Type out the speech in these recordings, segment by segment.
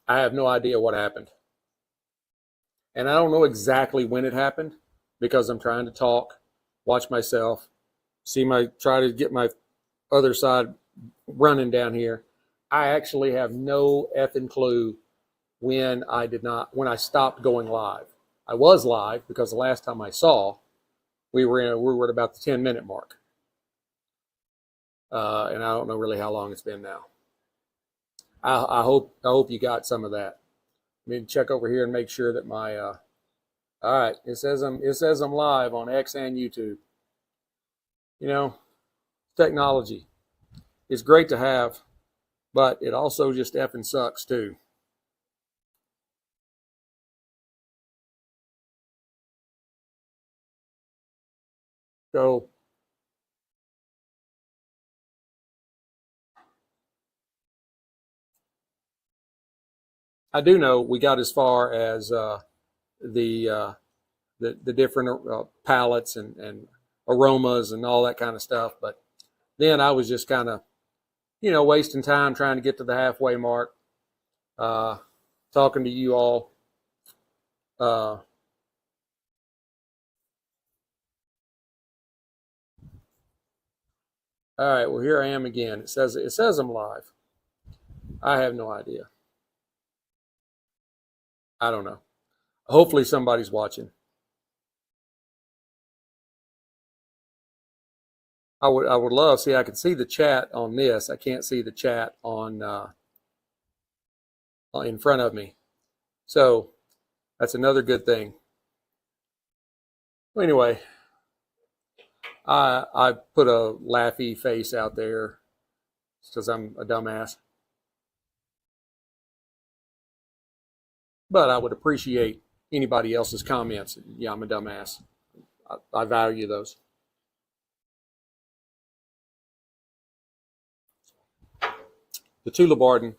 I have no idea what happened. And I don't know exactly when it happened because I'm trying to talk, watch myself, try to get my other side running down here. I actually have no effing clue when I stopped going live. I was live because the last time I saw, we were at about the 10-minute mark. And I don't know really how long it's been now. I hope you got some of that. Let me check over here and make sure that my all right, it says I'm live on X and YouTube. You know, technology is great to have, but it also just effing sucks too. So I do know we got as far as the, uh, the different palettes and aromas and all that kind of stuff, but then I was just kind of, wasting time trying to get to the halfway mark, uh, talking to you all. Uh, all right, well here I am again. It says I'm live. I have no idea. I don't know. Hopefully somebody's watching. I would love. See, I can see the chat on this. I can't see the chat on in front of me. So that's another good thing. Well, anyway, I put a laughy face out there because I'm a dumbass. But I would appreciate anybody else's comments. Yeah, I'm a dumbass. I value those. The Tulibarden,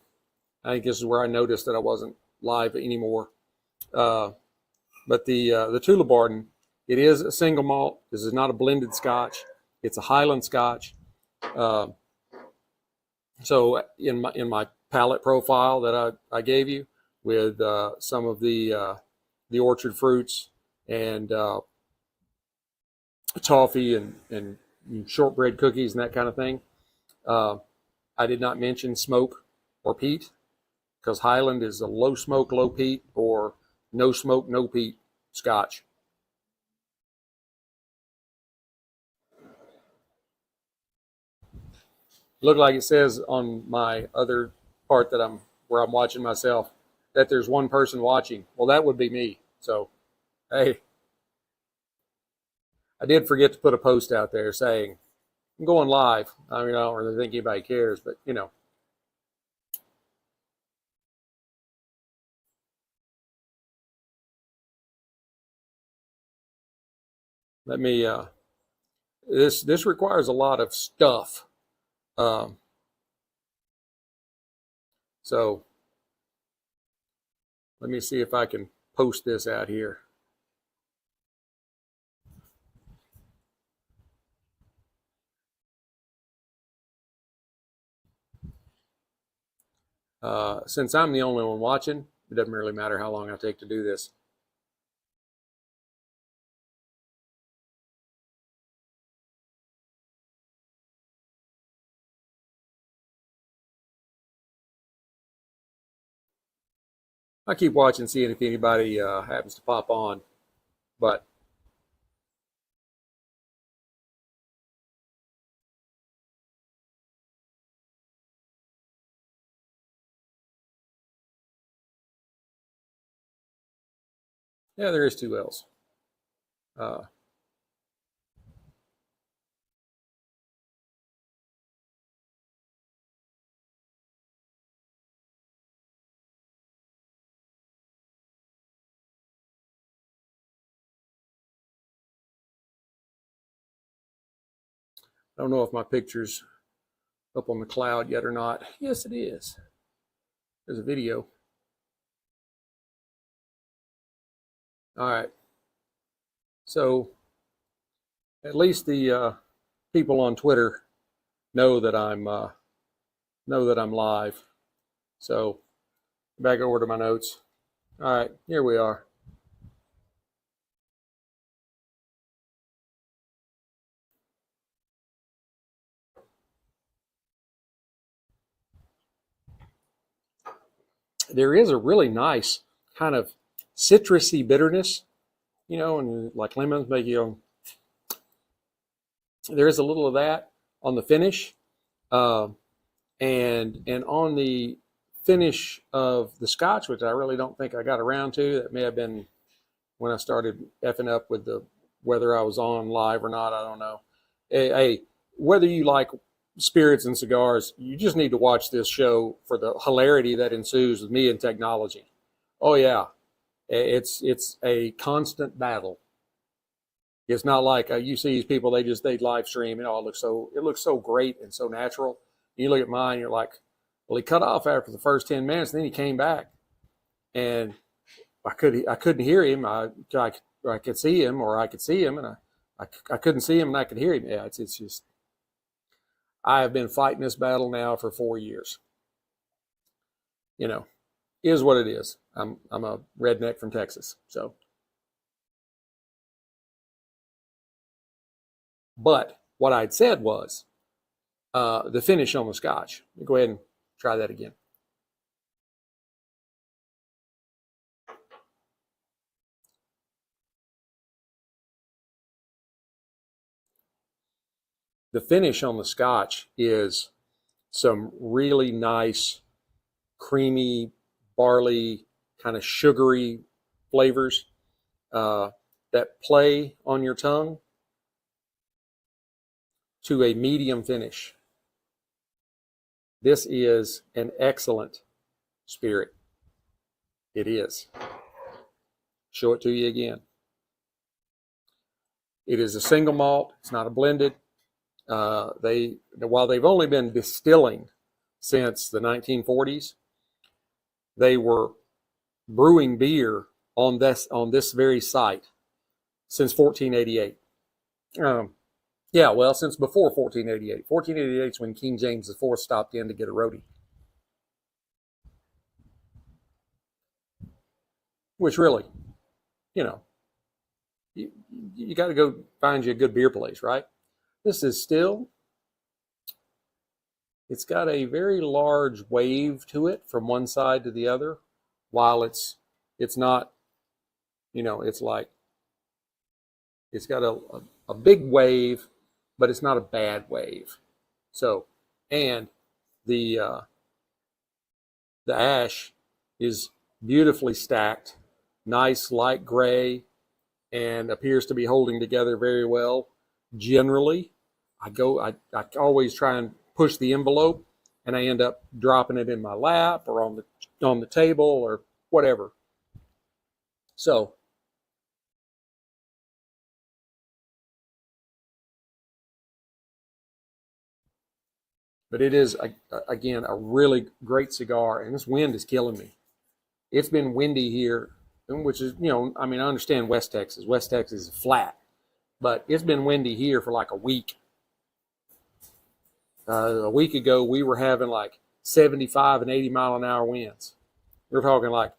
I think this is where I noticed that I wasn't live anymore. But the Tulibarden, it is a single malt. This is not a blended Scotch. It's a Highland Scotch. Uh, so in my palate profile that I gave you with some of the orchard fruits and toffee and shortbread cookies and that kind of thing. I did not mention smoke or peat because Highland is a low smoke, low peat or no smoke, no peat Scotch. Look like it says on my other part that where I'm watching myself that there's one person watching. Well, that would be me. So, hey, I did forget to put a post out there saying I'm going live. I mean, I don't really think anybody cares, but let me. This requires a lot of stuff. Um, so let me see if I can post this out here. Since I'm the only one watching, it doesn't really matter how long I take to do this. I keep watching, seeing if anybody happens to pop on. But yeah, there is two L's. Uh, I don't know if my picture's up on the cloud yet or not. Yes, it is. There's a video. All right. So at least the people on Twitter know that I'm live. So Back over to my notes. All right, here we are. There is a really nice kind of citrusy bitterness, and like lemons make you. There is a little of that on the finish, uh, and on the finish of the Scotch, which I really don't think I got around to. That may have been when I started effing up with the whether I was on live or not. I don't know. Hey, whether you like spirits and cigars, you just need to watch this show for the hilarity that ensues with me and technology. Oh yeah, it's a constant battle. It's not like you see these people, they live stream and it looks so great and so natural. You look at mine, you're like, well, he cut off after the first 10 minutes, and then he came back, and I couldn't hear him. I could see him, or I could see him, and I couldn't see him, and I could hear him. Yeah, it's just I have been fighting this battle now for 4 years. Is what it is. I'm a redneck from Texas, so. But what I'd said was the finish on the Scotch. Go ahead and try that again. The finish on the Scotch is some really nice, creamy, barley, kind of sugary flavors that play on your tongue to a medium finish. This is an excellent spirit. It is. Show it to you again. It is a single malt. It's not a blended. While they've only been distilling since the 1940s, they were brewing beer on this very site since 1488. Yeah, well, since before 1488. 1488 is when King James IV stopped in to get a roadie. Which really, you got to go find you a good beer place, right? This is still, it's got a very large wave to it from one side to the other, while it's not, it's like, it's got a big wave, but it's not a bad wave. So, and the ash is beautifully stacked, nice light gray, and appears to be holding together very well. Generally, I always try and push the envelope, and I end up dropping it in my lap or on the table or whatever. So, but it is again a really great cigar, and this wind is killing me. It's been windy here, which is I mean, I understand West Texas. West Texas is flat, but it's been windy here for like a week. A week ago, we were having like 75 and 80 mile an hour winds. We're talking like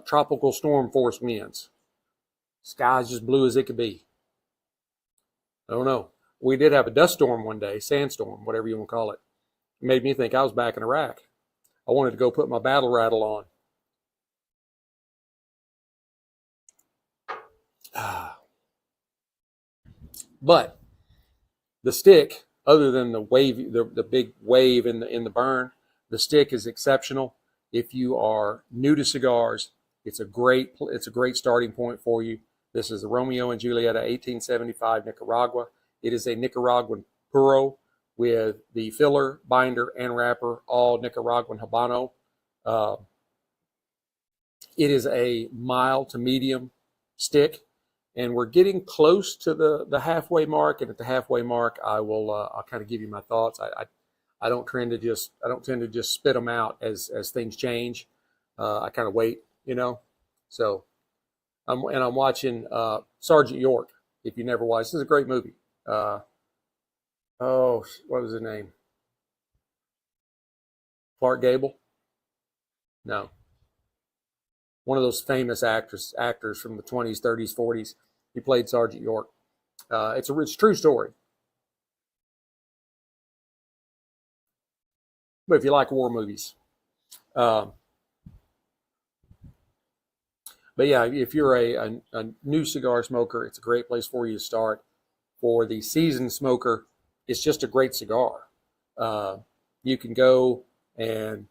tropical storm force winds. Sky's just blue as it could be. I don't know. We did have a dust storm one day, sandstorm, whatever you want to call it. It made me think I was back in Iraq. I wanted to go put my battle rattle on. But the stick, other than the wave, the big wave in the burn, the stick is exceptional. If you are new to cigars, it's a great starting point for you. This is the Romeo and Julieta 1875 Nicaragua. It is a Nicaraguan puro with the filler, binder, and wrapper, all Nicaraguan Habano. It is a mild to medium stick, and we're getting close to the halfway mark. And at the halfway mark, I'll kind of give you my thoughts. I don't tend to just spit them out as things change. I kind of wait, So I'm watching Sergeant York. If you never watched, this is a great movie. What was his name? Clark Gable. No. One of those famous actors from the 20s, 30s, 40s. He played Sergeant York. It's a true story. But if you like war movies, uh, but yeah, if you're a new cigar smoker, it's a great place for you to start. For the seasoned smoker, it's just a great cigar. Uh, you can go and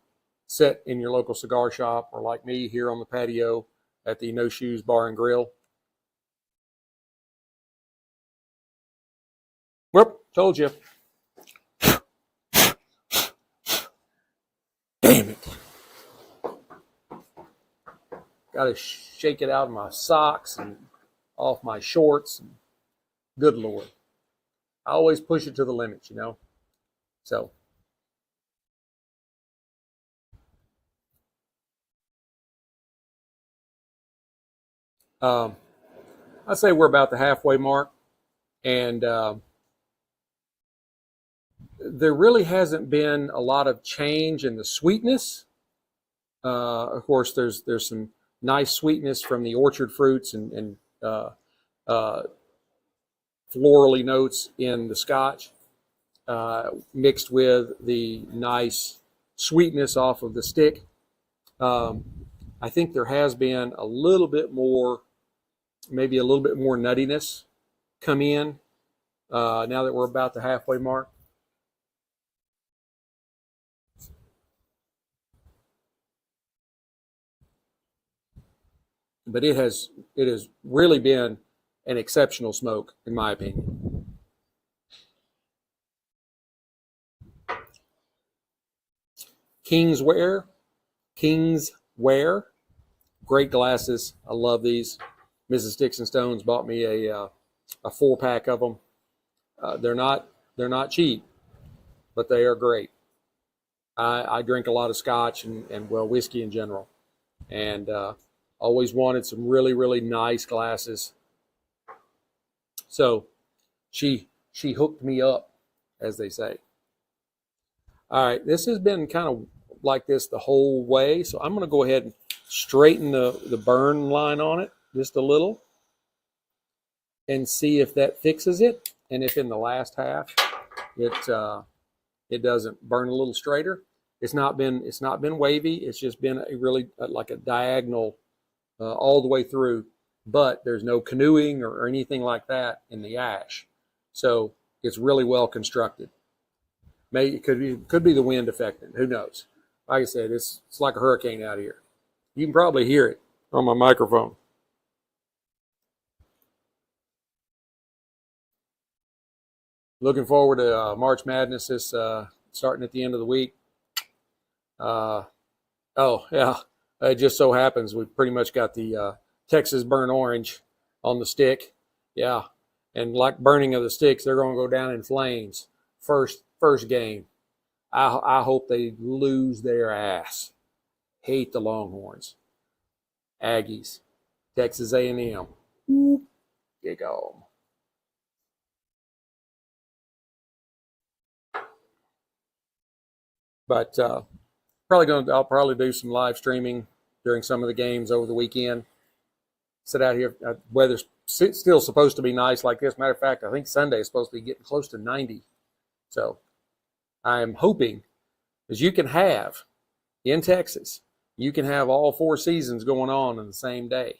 sit in your local cigar shop, or like me here on the patio at the No Shoes Bar and Grill. Whoop, told you. Damn it. Got to shake it out of my socks and off my shorts. And good Lord. I always push it to the limits, you know. So, I'd say we're about the halfway mark. And there really hasn't been a lot of change in the sweetness. Of course, there's some nice sweetness from the orchard fruits and uh, florally notes in the Scotch, mixed with the nice sweetness off of the stick. Um, I think there has been a little bit more, maybe a little bit more nuttiness come in now that we're about the halfway mark. But it has really been an exceptional smoke, in my opinion. Kingsware, Kingsware, great glasses. I love these. Mrs. Sticks-n-Stonez bought me a 4-pack of them. They're not cheap, but they are great. I drink a lot of scotch and well, whiskey in general, and always wanted some really really nice glasses. So she hooked me up, as they say. All right, this has been kind of like this the whole way, so I'm going to go ahead and straighten the burn line on it just a little and see if that fixes it, and if in the last half it doesn't burn a little straighter. It's not been wavy. It's just been a really like a diagonal all the way through, but there's no canoeing or anything like that in the ash. So it's really well constructed. Maybe it could be the wind affecting. Who knows? Like I said, it's like a hurricane out here. You can probably hear it on my microphone. Looking forward to March Madness this starting at the end of the week. Uh, oh yeah, it just so happens we pretty much got the Texas burnt orange on the stick. Yeah, and like burning of the sticks, they're going to go down in flames. First game. I hope they lose their ass. Hate the Longhorns, Aggies, Texas A&M. Get on. But I'll probably do some live streaming during some of the games over the weekend. Sit out here. Weather's still supposed to be nice like this. Matter of fact, I think Sunday is supposed to be getting close to 90. So I'm hoping, as you can have in Texas, you can have all 4 seasons going on in the same day.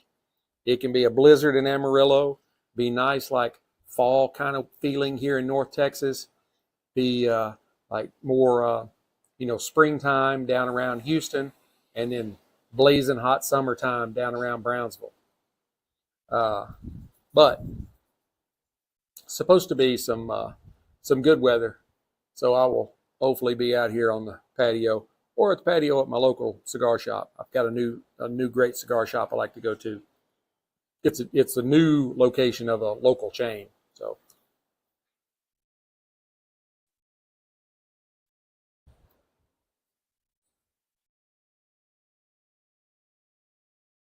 It can be a blizzard in Amarillo, be nice like fall kind of feeling here in North Texas, be like more springtime down around Houston, and then blazing hot summertime down around Brownsville. But supposed to be some good weather, so I will hopefully be out here on the patio or at the patio at my local cigar shop. I've got a new great cigar shop I like to go to. It's a new location of a local chain, so.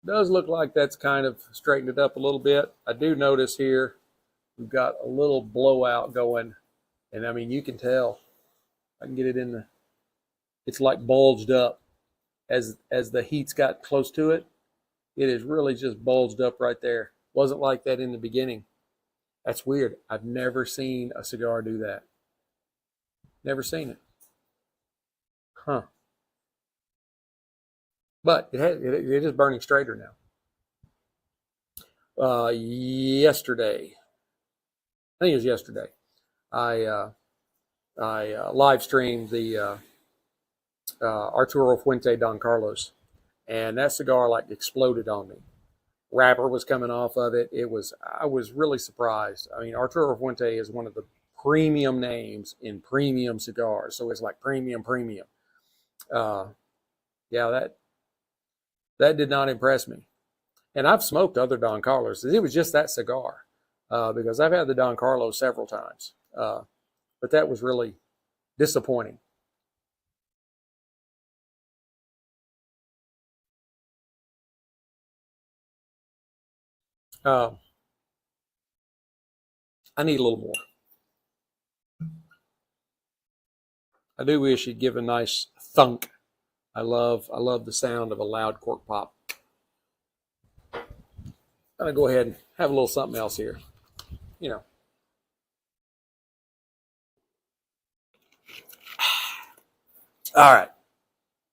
Does look like that's kind of straightened it up a little bit. I do notice here we've got a little blowout going, and I mean you can tell. I can get it in the. It's like bulged up. as the heat's got close to it, it is really just bulged up right there. Wasn't like that in the beginning. That's weird. I've never seen a cigar do that. Never seen it. Huh. But it is burning straighter now. Yesterday, I think it was yesterday, I live streamed the Arturo Fuente Don Carlos, and that cigar like exploded on me. Wrapper was coming off of it. I was really surprised. I mean, Arturo Fuente is one of the premium names in premium cigars, so it's like premium. Uh, yeah, that did not impress me. And I've smoked other Don Carlos. It was just that cigar, because I've had the Don Carlos several times, but that was really disappointing. Uh, I need a little more. I do wish you'd give a nice thunk. I love the sound of a loud cork pop. I'm gonna go ahead and have a little something else here. You know. All right.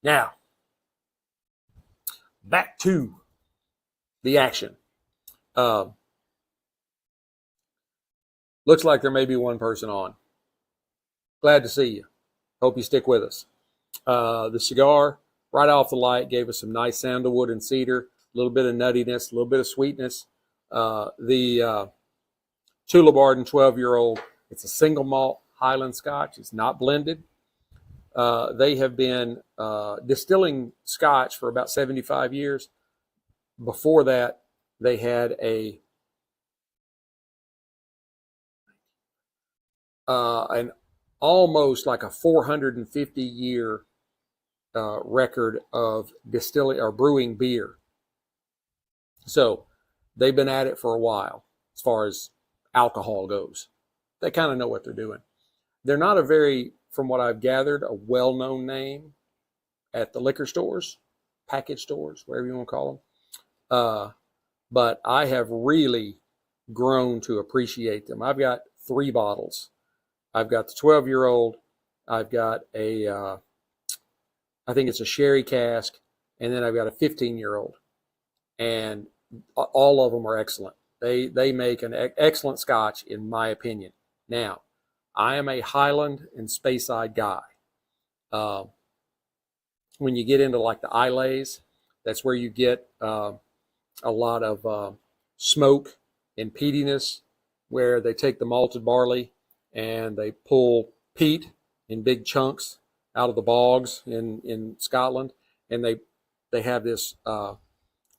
Now, back to the action. Uh, Looks like there may be one person on. Glad to see you. Hope you stick with us. The cigar, right off the light, gave us some nice sandalwood and cedar, a little bit of nuttiness, a little bit of sweetness. The Tullabarden 12-year-old, it's a single malt Highland Scotch. It's not blended. They have been distilling Scotch for about 75 years. Before that, they had an almost like a 450-year record of distilling or brewing beer. So they've been at it for a while as far as alcohol goes. They kind of know what they're doing. They're not a very, from what I've gathered, a well-known name at the liquor stores, package stores, whatever you want to call them. But I have really grown to appreciate them. I've got 3 bottles. I've got the 12-year-old. I've got I think it's a sherry cask, and then I've got a 15-year-old. And all of them are excellent. They make an excellent Scotch, in my opinion. Now, I am a Highland and Speyside guy. When you get into like the Islays, that's where you get a lot of smoke and peatiness, where they take the malted barley and they pull peat in big chunks out of the bogs in Scotland, and they have this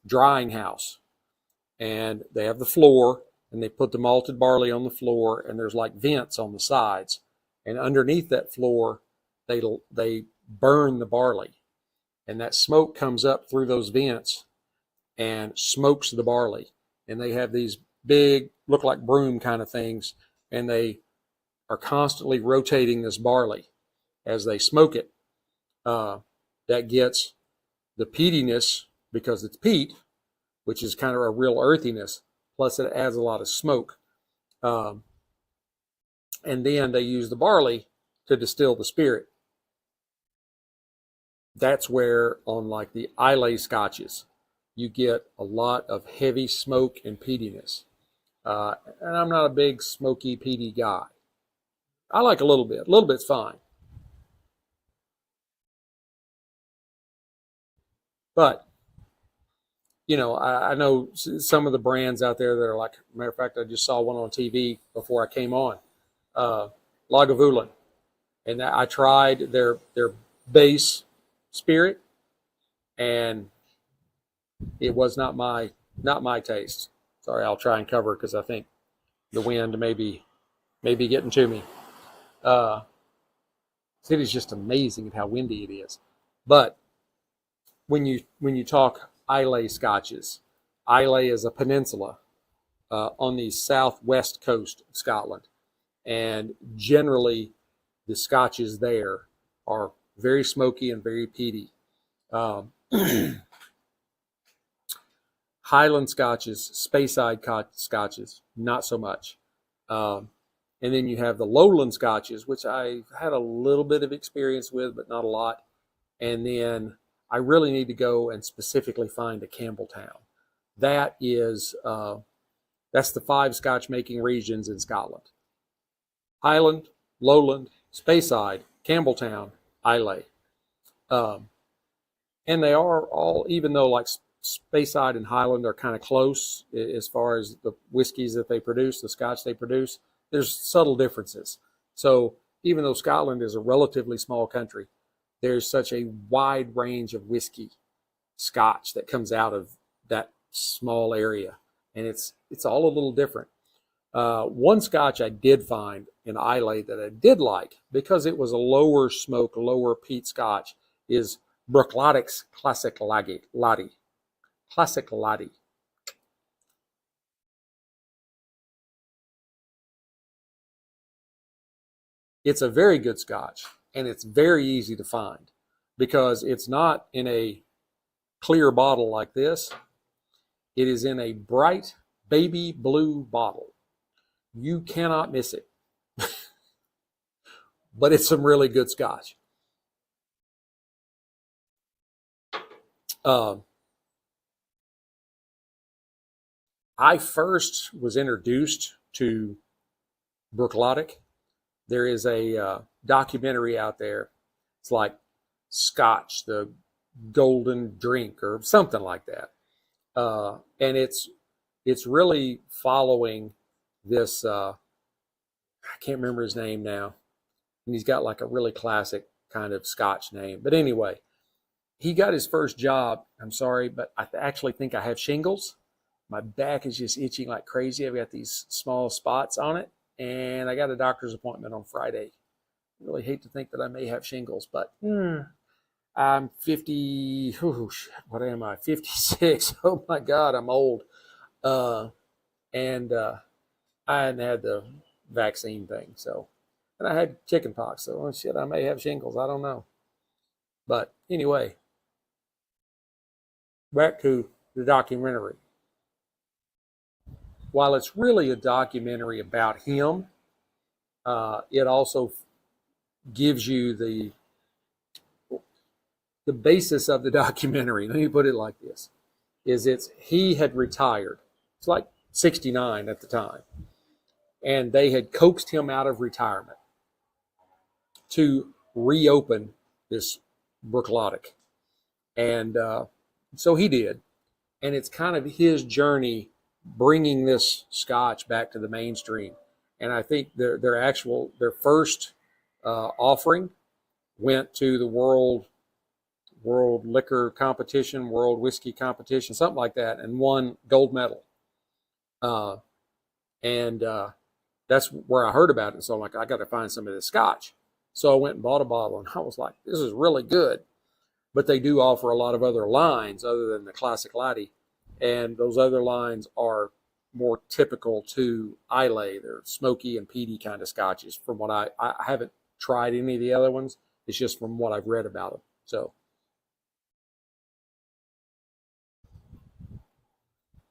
drying house, and they have the floor, and they put the malted barley on the floor, and there's like vents on the sides, and underneath that floor they burn the barley, and that smoke comes up through those vents and smokes the barley, and they have these big, look like broom kind of things, and they are constantly rotating this barley as they smoke it. That gets the peatiness, because it's peat, which is kind of a real earthiness, plus it adds a lot of smoke. And then they use the barley to distill the spirit. That's where, on like the Islay scotches, you get a lot of heavy smoke and peatiness. And I'm not a big smoky, peaty guy. I like a little bit. A little bit's fine. But, you know, I know some of the brands out there that are like, matter of fact, I just saw one on TV before I came on, Lagavulin. And I tried their base spirit, and it was not my taste. Sorry, I'll try and cover it because I think the wind may be getting to me. It is just amazing at how windy it is. But when you talk Islay scotches, Islay is a peninsula on the southwest coast of Scotland, and generally the scotches there are very smoky and very peaty. Um, Highland scotches, Speyside scotches, not so much. Um, and then you have the lowland scotches, which I had a little bit of experience with, but not a lot. And then I really need to go and specifically find a Campbelltown. That is, that's the 5 Scotch making regions in Scotland: Highland, Lowland, Speyside, Campbelltown, Islay. Um, and they are all, even though like Speyside and Highland are kind of close as far as the whiskeys that they produce, the Scotch they produce, there's subtle differences. So even though Scotland is a relatively small country, there's such a wide range of whiskey, Scotch, that comes out of that small area, and it's all a little different. One Scotch I did find in Islay that I did like, because it was a lower smoke, lower peat Scotch, is Bruichladdach's Classic Laddie. Classic Laddie. It's a very good Scotch, and it's very easy to find because it's not in a clear bottle like this. It is in a bright baby blue bottle. You cannot miss it. But it's some really good Scotch. I first was introduced to Bruichladdach. There is a documentary out there. It's like Scotch, the golden drink, or something like that. And it's really following this. I can't remember his name now, and he's got like a really classic kind of Scotch name. But anyway, he got his first job. I'm sorry, but I actually think I have shingles. My back is just itching like crazy. I've got these small spots on it, and I got a doctor's appointment on Friday. I really hate to think that I may have shingles, but I'm 50. Oh, what am I? 56. Oh my God, I'm old. And I hadn't had the vaccine thing, so, and I had chicken pox, so shit, I may have shingles. I don't know. But anyway, back to the documentary. While it's really a documentary about him, it also gives you the basis of the documentary. Let me put it like this: he had retired. It's like 69 at the time, and they had coaxed him out of retirement to reopen this Bruichladdach, and so he did. And it's kind of his journey bringing this Scotch back to the mainstream. And I think their first offering went to the world liquor competition, world whiskey competition, something like that, and won gold medal. And that's where I heard about it. So I'm like, I got to find some of this Scotch. So I went and bought a bottle, and I was like, this is really good. But they do offer a lot of other lines other than the Classic Laddie. And those other lines are more typical to Islay. They're smoky and peaty kind of Scotches. From what I haven't tried any of the other ones. It's just from what I've read about them. So,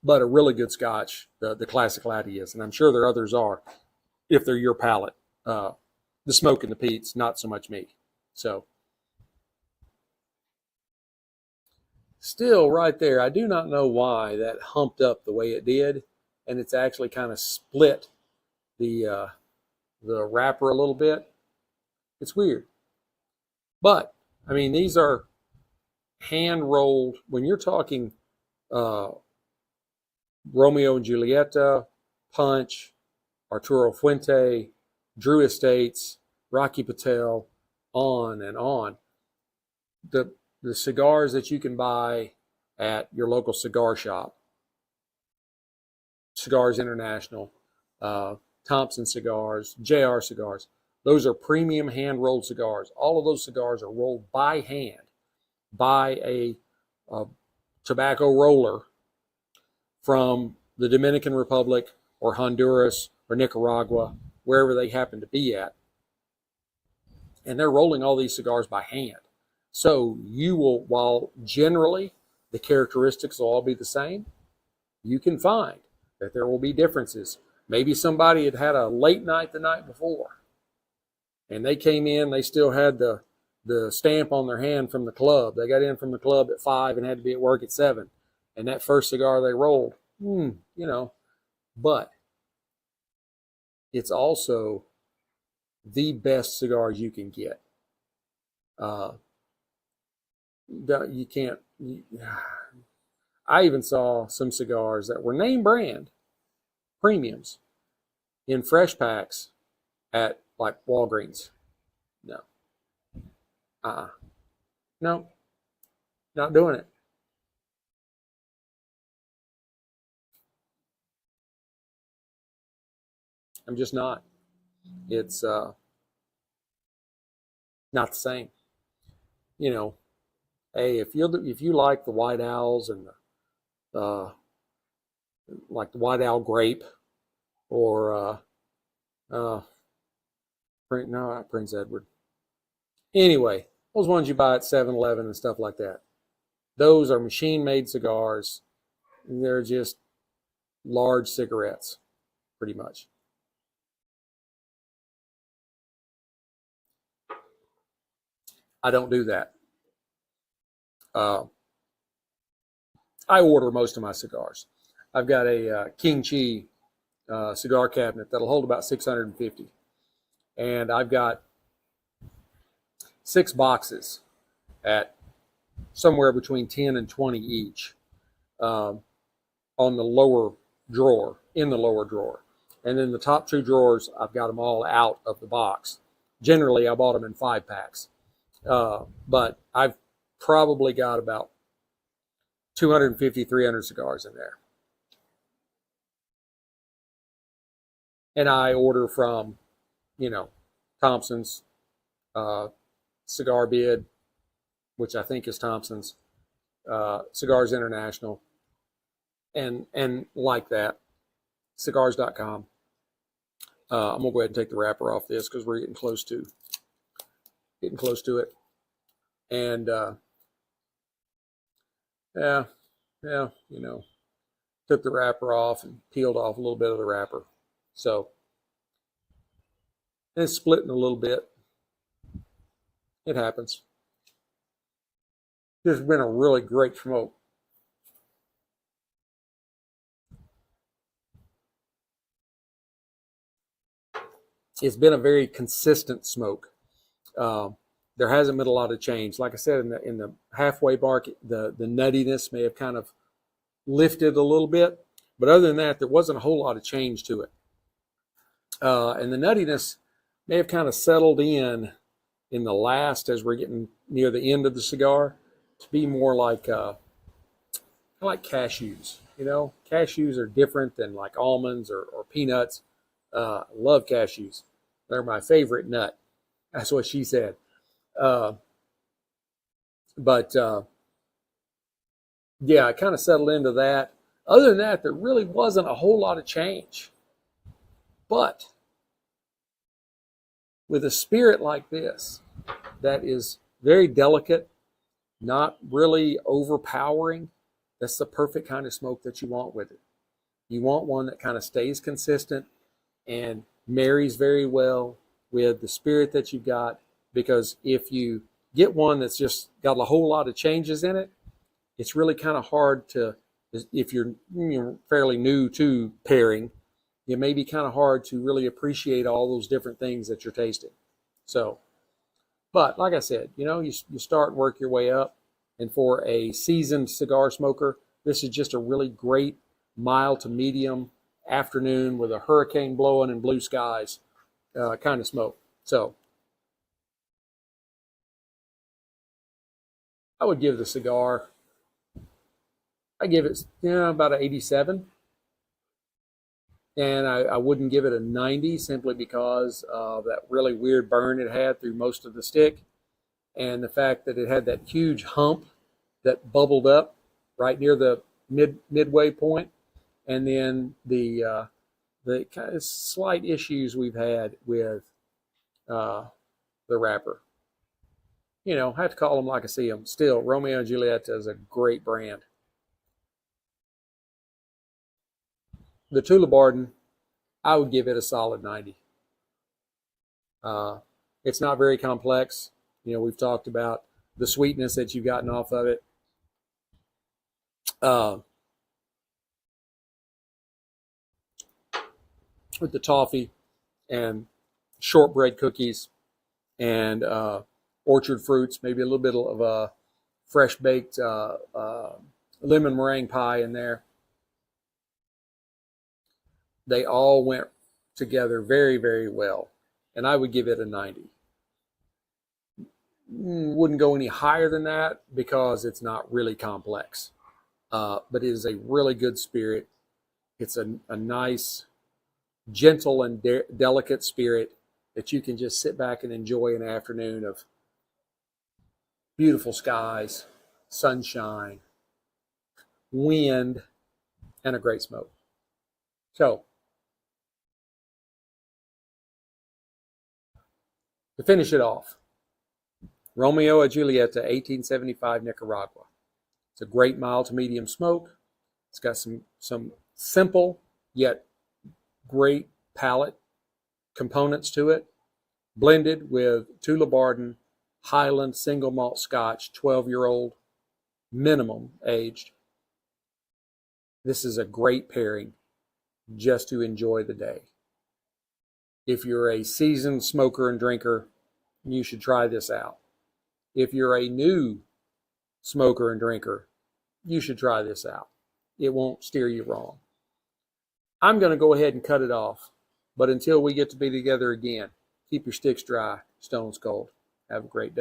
but a really good Scotch, the Classic Laddie is, and I'm sure there others are, if they're your palate. The smoke and the peat's not so much me. So, still right there, I do not know why that humped up the way it did, and it's actually kind of split the wrapper a little bit. It's weird. But, I mean, these are hand rolled. When you're talking Romeo and Julieta, Punch, Arturo Fuente, Drew Estates, Rocky Patel, on and on. The cigars that you can buy at your local cigar shop, Cigars International, Thompson Cigars, JR Cigars, those are premium hand-rolled cigars. All of those cigars are rolled by hand by a tobacco roller from the Dominican Republic or Honduras or Nicaragua, wherever they happen to be at. And they're rolling all these cigars by hand. So you will, while generally the characteristics will all be the same, you can find that there will be differences. Maybe somebody had had a late night the night before, and they came in, they still had the stamp on their hand from the club. They got in from the club at 5 and had to be at work at 7. And that first cigar they rolled, you know, but it's also the best cigars you can get. You can't. I even saw some cigars that were name brand premiums in fresh packs at like Walgreens. No, no, not doing it. I'm just not. It's not the same. You know, hey, if you like the White Owls and the like the White Owl grape or uh, no, not Prince Edward. Anyway, those ones you buy at 7-Eleven and stuff like that. Those are machine-made cigars. They're just large cigarettes, pretty much. I don't do that. Uh, I order most of my cigars. I've got a King Chi cigar cabinet that'll hold about 650, and I've got 6 boxes at somewhere between 10 and 20 each um, on the lower drawer, in the lower drawer. And then the top 2 drawers, I've got them all out of the box. Generally, I bought them in 5 packs. But I've probably got about 250, 300 cigars in there. And I order from, you know, Thompson's, uh, Cigar Bid, which I think is Thompson's, Cigars International, and like that, cigars.com. I'm gonna go ahead and take the wrapper off this because we're getting close to it. And yeah, yeah, took the wrapper off and peeled off a little bit of the wrapper. So it's splitting a little bit. It happens. This has been a really great smoke. It's been a very consistent smoke. There hasn't been a lot of change. Like I said, in the halfway mark, the nuttiness may have kind of lifted a little bit, but other than that, there wasn't a whole lot of change to it. And the nuttiness may have kind of settled in the last, as we're getting near the end of the cigar, to be more like cashews. Cashews are different than like almonds or peanuts. Love cashews. They're my favorite nut. That's what she said. Uh, but yeah, I kind of settled into that. Other than that, there really wasn't a whole lot of change. But with a spirit like this, that is very delicate, not really overpowering, that's the perfect kind of smoke that you want with it. You want one that kind of stays consistent and marries very well with the spirit that you've got, because if you get one that's just got a whole lot of changes in it, it's really kind of hard to, if you're fairly new to pairing, it may be kind of hard to really appreciate all those different things that you're tasting. So, but like I said, you start and work your way up. And for a seasoned cigar smoker, this is just a really great mild to medium afternoon with a hurricane blowing and blue skies kind of smoke. So I would give the cigar, I give it about an 87. And I wouldn't give it a 90 simply because of that really weird burn it had through most of the stick, and the fact that it had that huge hump that bubbled up right near the midway point, and then the kind of slight issues we've had with the wrapper. You know, I have to call them like I see them. Still, Romeo and Juliet is a great brand. The Tullabarden, I would give it a solid 90. Uh, it's not very complex. You know, we've talked about the sweetness that you've gotten off of it. Uh, with the toffee and shortbread cookies and orchard fruits, maybe a little bit of a fresh baked lemon meringue pie in there. They all went together very, very well. And I would give it a 90. Wouldn't go any higher than that because it's not really complex. But it is a really good spirit. It's a nice, gentle, and delicate spirit that you can just sit back and enjoy an afternoon of beautiful skies, sunshine, wind, and a great smoke. So, to finish it off, Romeo and Julieta, 1875 Nicaragua. It's a great mild to medium smoke. It's got some simple yet great palate components to it, blended with Tullabarden Highland single malt Scotch, 12-year-old minimum aged. This is a great pairing just to enjoy the day. If you're a seasoned smoker and drinker, you should try this out. If you're a new smoker and drinker, you should try this out. It won't steer you wrong. I'm going to go ahead and cut it off. But until we get to be together again, keep your sticks dry, stones cold. Have a great day.